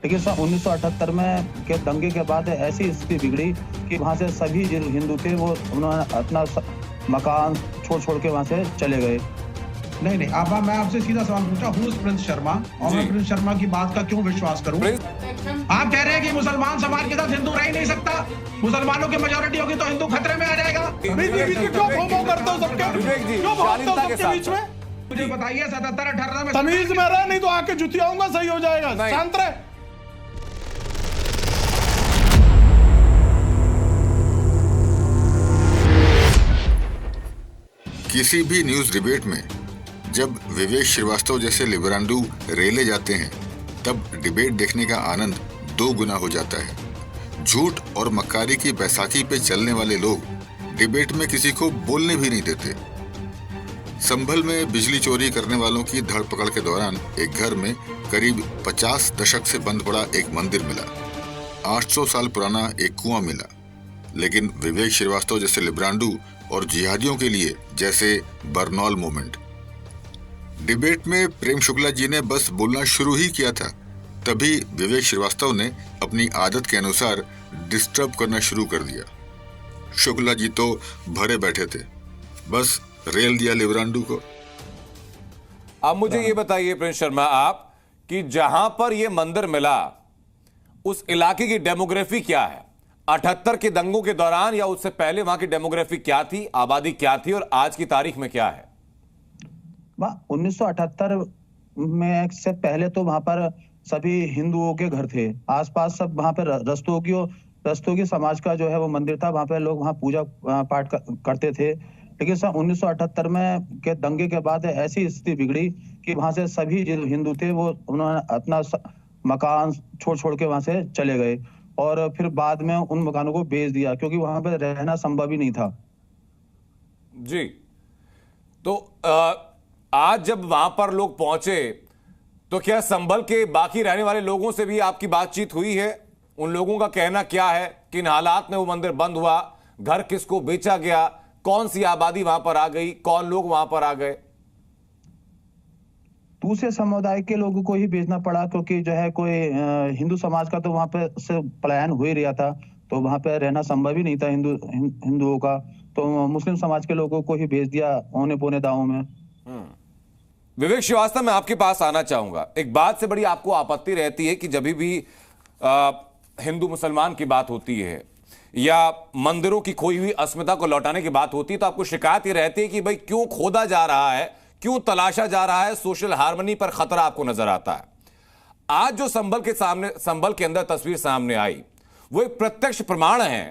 लेकिन सन 1978 में के दंगे के बाद ऐसी स्थिति बिगड़ी कि वहाँ से सभी जो हिंदू थे वो उन्होंने अपना मकान छोड़ के वहाँ से चले गए। नहीं, अब मैं आपसे सीधा सवाल पूछा, हु इज प्रिंस शर्मा, और मैं प्रिंस शर्मा की बात का क्यों विश्वास करूं? आप कह रहे हैं कि मुसलमान समाज के साथ हिंदू रह ही नहीं सकता, मुसलमानों की मेजॉरिटी होगी तो हिंदू खतरे में आ जाएगा। क्यों फोमो करते हो सबके? क्यों भागते हो सबके बीच में? मुझे बताइए 77-18 में तमीज में रह, नहीं तो आके जुतियाऊंगा, सही हो जाएगा। शांत रहे। किसी भी न्यूज डिबेट में जब विवेक श्रीवास्तव जैसे लिबरांडू रेले जाते हैं तब डिबेट देखने का आनंद 2 गुना हो जाता है। झूठ और मक्कारी की बैसाखी पे चलने वाले लोग डिबेट में किसी को बोलने भी नहीं देते। संभल में बिजली चोरी करने वालों की धरपकड़ के दौरान एक घर में करीब 50 दशक से बंद पड़ा एक मंदिर मिला, 800 साल पुराना एक कुआं मिला। लेकिन विवेक श्रीवास्तव जैसे लिबरांडू और जिहादियों के लिए जैसे बरनौल मूवमेंट। डिबेट में प्रेम शुक्ला जी ने बस बोलना शुरू ही किया था, तभी विवेक श्रीवास्तव ने अपनी आदत के अनुसार डिस्टर्ब करना शुरू कर दिया। शुक्ला जी तो भरे बैठे थे, बस रेल दिया लिबरांडू को। अब मुझे ये बताइए प्रिंस शर्मा, आप कि जहां पर यह मंदिर मिला उस इलाके की डेमोग्राफी क्या है? 78 के दंगों के दौरान या उससे पहले वहां की डेमोग्राफी क्या थी, आबादी क्या थी और आज की तारीख में क्या है? 1978 में से पहले तो वहां पर सभी हिंदुओं के घर थे, आसपास सब वहां पर रस्तोगी समाज का जो है वो मंदिर था, वहां पे लोग वहां पूजा पाठ करते थे। लेकिन सन 1978 में के दंगे के बाद ऐसी स्थिति बिगड़ी कि वहां से सभी जो हिंदू थे वो उन्होंने अपना मकान छोड़ के वहां से चले गए और फिर बाद में उन मकानों को बेच दिया क्योंकि वहां पर रहना संभव ही नहीं था। जी, तो आज जब वहां पर लोग पहुंचे तो क्या संभल के बाकी रहने वाले लोगों से भी आपकी बातचीत हुई है? उन लोगों का कहना क्या है, किन हालात में वो मंदिर बंद हुआ, घर किसको बेचा गया, कौन सी आबादी वहां पर आ गई, कौन लोग वहां पर आ गए? दूसरे समुदाय के लोगों को ही बेचना पड़ा क्योंकि जो है कोई हिंदू समाज का तो वहां पे से पलायन हो ही रहा था, तो वहां पे रहना संभव ही नहीं था हिंदुओं का, तो मुस्लिम समाज के लोगों को ही बेच दिया औने पौने दावों में। विवेक श्रीवास्तव, मैं आपके पास आना चाहूंगा। एक बात से बड़ी आपको आपत्ति रहती है कि जब भी हिंदू मुसलमान की बात होती है या मंदिरों की खोई हुई अस्मिता को लौटाने की बात होती है तो आपको शिकायत ये रहती है कि भाई क्यों खोदा जा रहा है, क्यों तलाशा जा रहा है, सोशल हार्मनी पर खतरा आपको नजर आता है। आज जो संभल के अंदर तस्वीर सामने आई वो एक प्रत्यक्ष प्रमाण है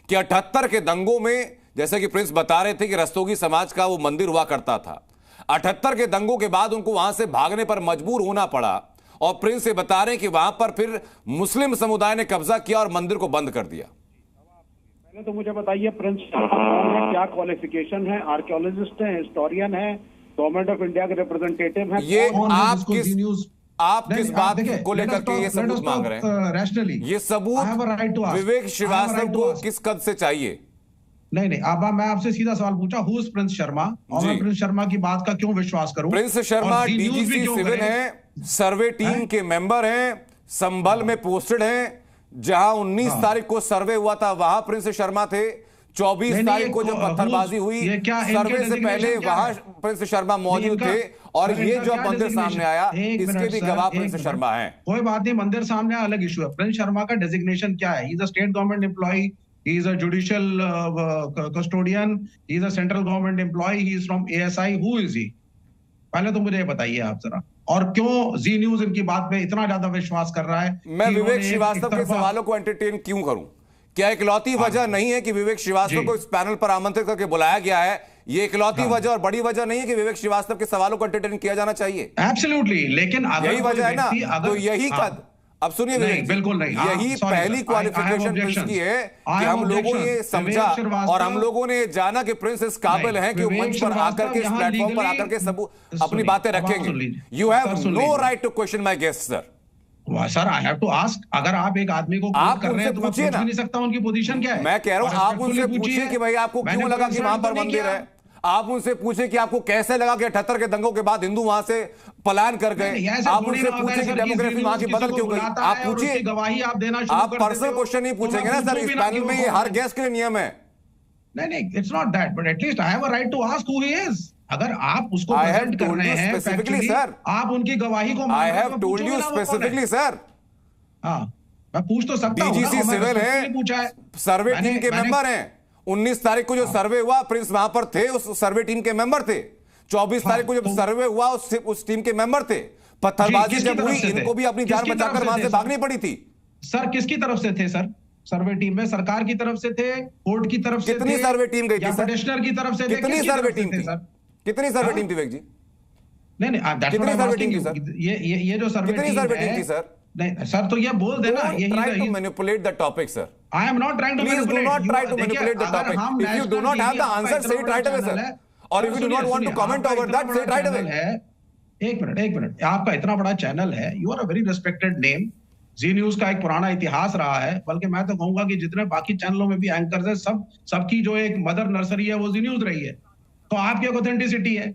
कि 78 के दंगों में, जैसे कि प्रिंस बता रहे थे कि रस्तोगी समाज का वो मंदिर हुआ करता था, 78 के दंगों के बाद उनको वहां से भागने पर मजबूर होना पड़ा और प्रिंस से बता रहे हैं कि वहां पर फिर मुस्लिम समुदाय ने कब्जा किया और मंदिर को बंद कर दिया। पहले तो मुझे बताइए प्रिंस कौन है, क्या क्वालिफिकेशन है, आर्कियोलॉजिस्ट है, हिस्टोरियन है, गवर्नमेंट ऑफ इंडिया के रिप्रेजेंटेटिव है? ये आप किस बात को लेकर के ये सबूत मांग रहे हैं? ये सबूत विवेक श्रीवास्तव को किस कद से चाहिए? नहीं, अब मैं आपसे सीधा सवाल पूछा, हु इज प्रिंस शर्मा, और मैं प्रिंस शर्मा की बात का क्यों विश्वास करूं? प्रिंस शर्मा डीजीसी सिविल हैं, सर्वे टीम के मेंबर हैं, संभल में पोस्टेड हैं। जहां 19 तारीख को सर्वे हुआ था वहां प्रिंस शर्मा थे, 24 तारीख को जब पत्थरबाजी हुई सर्वे से पहले वहां प्रिंस शर्मा मौजूद थे और ये जो मंदिर सामने आया इसके भी गवाह प्रिंस शर्मा हैं। कोई बात नहीं, मंदिर सामने अलग इशू है। प्रिंस शर्मा का डेजिग्नेशन क्या है? He is a state government employ, he is a judicial custodian, he is a central government employee, he is from ASI, who is he? पहले तो मुझे बताइए आप जरा, और क्यों जी न्यूज इनकी बात पे इतना ज्यादा विश्वास कर रहा है? मैं विवेक श्रीवास्तव के सवालों को एंटरटेन क्यों करूं? क्या इकलौती वजह नहीं है कि विवेक श्रीवास्तव को इस पैनल पर आमंत्रित करके बुलाया गया है? ये इकलौती वजह और बड़ी वजह नहीं है कि विवेक श्रीवास्तव के सवालों को एंटरटेन किया जाना चाहिए? एब्सोल्युटली, लेकिन यही वजह है ना, तो यही कद अब सुनिए नहीं, बिल्कुल नहीं, यही पहली क्वालिफिकेशन प्रिंस की है कि हम लोगों ने समझा और हम लोगों ने जाना कि प्रिंस इस काबिल हैं कि वो मंच पर आकर के, इस प्लेटफॉर्म पर आकर के सब अपनी बातें रखेंगे। You have no right to question my guest sir. Sir I have to ask, अगर आप एक आदमी को आप कर रहे हैं तो मैं पूछ भी नहीं सकता उनकी पोजीशन क्या है? मैं कह रहा हूं आप उनसे पूछिए कि भाई आपको क्यों लगा कि वहां पर मंदिर है, आप उनसे पूछे कि आपको कैसे लगा कि 78 के दंगों के बाद हिंदू वहां से पलायन कर गए। आप उनसे पूछे कि डेमोग्राफी वहां की बदल क्यों गई। आप पूछिए, गवाही आप देना शुरू आप कर देते पर्सनल हो, क्वेश्चन नहीं तो पूछेंगे मैं ना सर, पूछूं इस भी ना पैनल कि में वो ये कौन हर है। गेस्ट के लिए नियम है। नहीं, it's not that, but at least I have a right to ask who he is. अगर आप उसको I have प्रेजेंट कर told रहे you हैं specifically, factually, sir. आप उनकी गवाही को मान आई रहे हैं, हैव तो टोल्ड पूछोगे यू ना वो कौन है। Specifically sir. हाँ, मैं पूछ तो सकता हूं ना, डीजीसी और मैं सिविल respectfully है, पूछा है। सर्वे मैंने- टीम के मैंने- मेंबर हैं। 19 तारीख को जो सर्वे हुआ, प्रिंस वहां पर थे, उस सर्वे टीम के मेंबर थे। 24 तारीख को जब तो- सर्वे हुआ, उस टीम के मेंबर थे। पत्थरबाजी किसकी जब तरफ हुई, से थे? इनको भी अपनी जान किसकी तरफ बचाकर से वहां थे, से सर? भागनी पड़ी थी। सर किसकी तरफ से थे सर? सर्वे टीम में सरकार की तरफ से थे, कोर्ट की तरफ से कितनी थे, सर्वे टीम गई थी या सर? पिटिशनर की तरफ से थे? कितनी किसकी सर्वे तरफ से टीम थे, थी? सर? कितनी सर्वे हाँ? टीम थी विवेक जी? नहीं, that's कितनी what I'm survey asking team थी, you. सर? ये जो सर्वे कितनी टीम सर्वे है, टीम थी, सर? नहीं सर, तो ये बोल देना, try to manipulate the topic sir. I am not trying to Please do manipulate. not try to देखिए, manipulate the अगर topic. हम If you do national not have TV the आपका answer, इतना say it बड़ा right away, channel sir. है। Or if you do not want to comment आपका over इतना that, say it बड़ा right away. channel है। एक मिनट, आपका इतना बड़ा चैनल है, you are a very respected name. Zee News का एक पुराना इतिहास रहा है, बल्कि मैं तो कहूंगा कि जितने बाकी चैनलों में भी एंकर्स है, सबकी जो एक मदर नर्सरी है वो जी न्यूज रही है। तो आपकी एक ऑथेंटिसिटी है,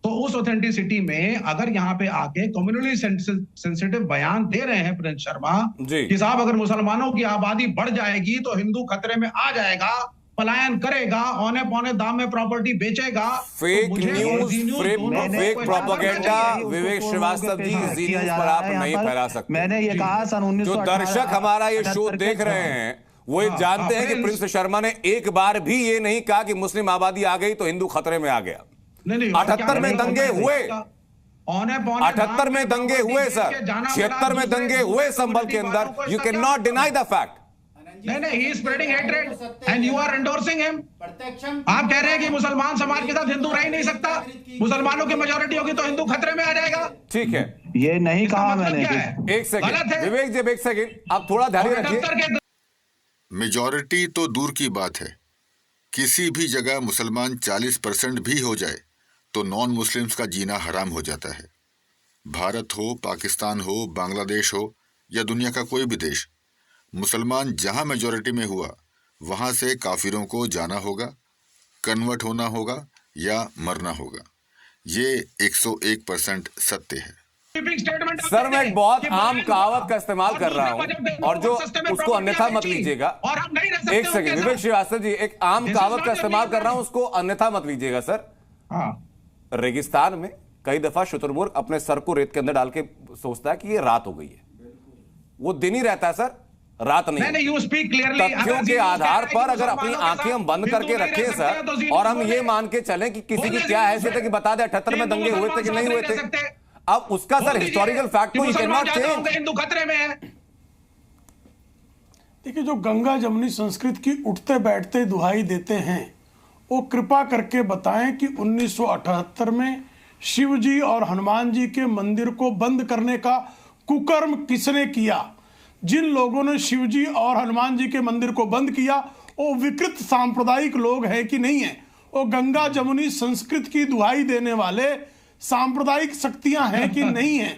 तो उस ऑथेंटिसिटी में अगर यहाँ पे आके कम्युनिटी सेंसिटिव बयान दे रहे हैं प्रिंस शर्मा जी। कि साहब अगर मुसलमानों की आबादी बढ़ जाएगी तो हिंदू खतरे में आ जाएगा, पलायन करेगा, औने पौने दाम में प्रॉपर्टी बेचेगा, फेक तो मुझे और न्यूज, जी न्यूज दोनों को फेक कोई प्रोपेगेंडा बात विवेक श्रीवास्तव जी जी न्यूज पर आप नहीं फैला सकते। मैंने ये कहा सन 1918 जो दर्शक हमारा ये शो देख रहे हैं वो ये जानते हैं कि प्रिंस शर्मा ने एक बार भी ये नहीं कहा कि मुस्लिम आबादी आ गई तो हिंदू खतरे में आ गया। नहीं, 78 में दंगे हुए, औने पौने 78 में दंगे हुए सर, 76 में दंगे हुए संभल के अंदर। You can not deny the fact. नहीं, he is spreading hatred and you are endorsing him. आप कह रहे हैं कि मुसलमान समाज के साथ हिंदू रह ही नहीं सकता, मुसलमानों की मेजोरिटी होगी तो हिंदू खतरे में आ जाएगा। ठीक है, ये नहीं इसका कहा मतलब मैंने। क्या है? एक सेकंड गलत है। विवेक जी, एक सेकंड आप थोड़ा ध्यान और रखिए। 78 के मेजॉरिटी तो दूर की बात है, किसी भी जगह मुसलमान 40% भी हो जाए तो नॉन मुस्लिम्स का जीना हराम हो जाता है। भारत हो, पाकिस्तान हो, बांग्लादेश हो या दुनिया का कोई भी देश, मुसलमान जहां मेजॉरिटी में हुआ वहां से काफिरों को जाना होगा, कन्वर्ट होना होगा या मरना होगा। ये 101% सत्य है। सर मैं एक बहुत आम कहावत का इस्तेमाल कर रहा हूं और जो उसको अन्यथा मत लीजिएगा। एक सेकंड विवेक श्रीवास्तव जी, एक आम कहावत का इस्तेमाल कर रहा हूं, उसको अन्यथा मत लीजिएगा सर। हाँ, रेगिस्तान में कई दफा शुतुरमुर्ग अपने सर को रेत के अंदर डाल के सोचता है कि ये रात हो गई है, वो दिन ही रहता है सर, रात नहीं। You speak clearly. तथ्यों के आधार पर अगर अपनी आंखें हम बंद करके रखें सर, और हम ये मान के चलें कि किसी की क्या हैसियत है कि बता दे 78 में दंगे हुए थे कि नहीं हुए थे, अब उसका सर हिस्टोरिकल फैक्ट तो you can not change. Hindu खतरे में है। देखिए, जो गंगा जमुनी संस्कृत की उठते बैठते दुहाई देते हैं वो कृपा करके बताएं कि 1978 में शिव जी और हनुमान जी के मंदिर को बंद करने का कुकर्म किसने किया। जिन लोगों ने शिव जी और हनुमान जी के मंदिर को बंद किया वो विकृत सांप्रदायिक लोग हैं कि नहीं है, वो गंगा जमुनी संस्कृत की दुहाई देने वाले सांप्रदायिक शक्तियां हैं कि नहीं है।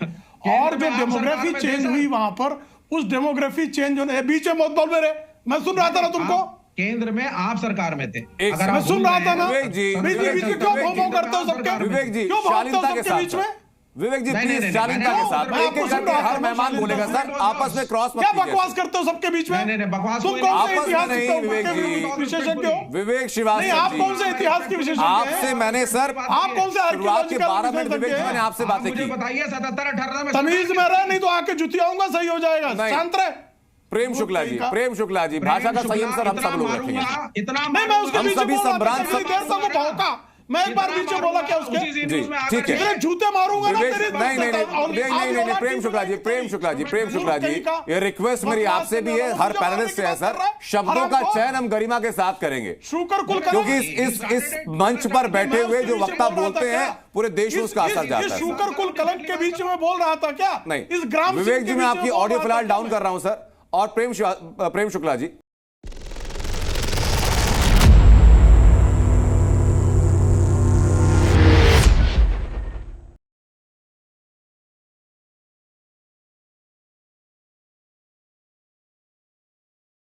और जो डेमोग्राफी चेंज हुई वहां पर, उस डेमोग्राफी चेंज होने बीच में मत बोल मेरे, मैं सुन रहा था ना तुमको। केंद्र में आप सरकार में थे, अगर मैं सुन रहा था ना। विवेक जी, बीच में क्यों भों करते हो सबके? विवेक जी क्यों भागते हो शालीनता के सबके बीच साथ, में? विवेक जी नहीं, प्लीज नहीं, शालीनता नहीं, के साथ मैं एक आपको एक सुन करके रहा हर था, मेहमान मैं बोलेगा शालीनता सर, आपस में क्रॉस मत क्या कीजिए। बकवास करते हो सबके बीच में? नहीं, बकवास तुम कोई कौन नहीं। से आपस में इतिहास नहीं, के विवेक जी। विशेषज्ञ हो? विवेक नहीं, श्रीवास्तव आप जी, कौन से इतिहास के विशेषज्ञ आपसे हैं? मैंने सर आप कौन से शुरुआत के archaeological 12 मिनट विवेक जी विशेषज्ञ मैंने हैं? आपसे बातें मुझे की। बताइए 77-18 में तमीज में रह, नहीं तो आके जुतियाऊंगा, सही हो जाएगा। नहीं। शांत रहे। प्रेम शुक्ला जी, प्रेम शुक्ला जी, भाषा का संयम सर हम सब लोग रखेंगे। इतना नहीं, मैं उसके हम बीच सभी बोल रहा था, संभ्रांत कितनी देर तक वो भौंका। मैं एक बार बीच में बोला क्या उसके? जी, ठीक है। इतने जूते मारूंगा ना विवेक तेरी। नहीं, प्रेम शुक्ला जी, प्रेम शुक्ला जी, ये रिक्वेस्ट मेरी आपसे भी है, हर पैनलिस्ट से है सर, शब्दों का चयन हम गरिमा के साथ करेंगे, शुक्र कुल क्योंकि इस मंच पर बैठे हुए जो वक्ता बोलते हैं पूरे देश में उसका असर जाता है। शुक्र कुल कलंक के बीच में बोल रहा था क्या? नहीं, इस ग्राम विवेक जी मैं आपकी ऑडियो फिलहाल डाउन कर रहा हूं सर। और प्रेम शुक्ला जी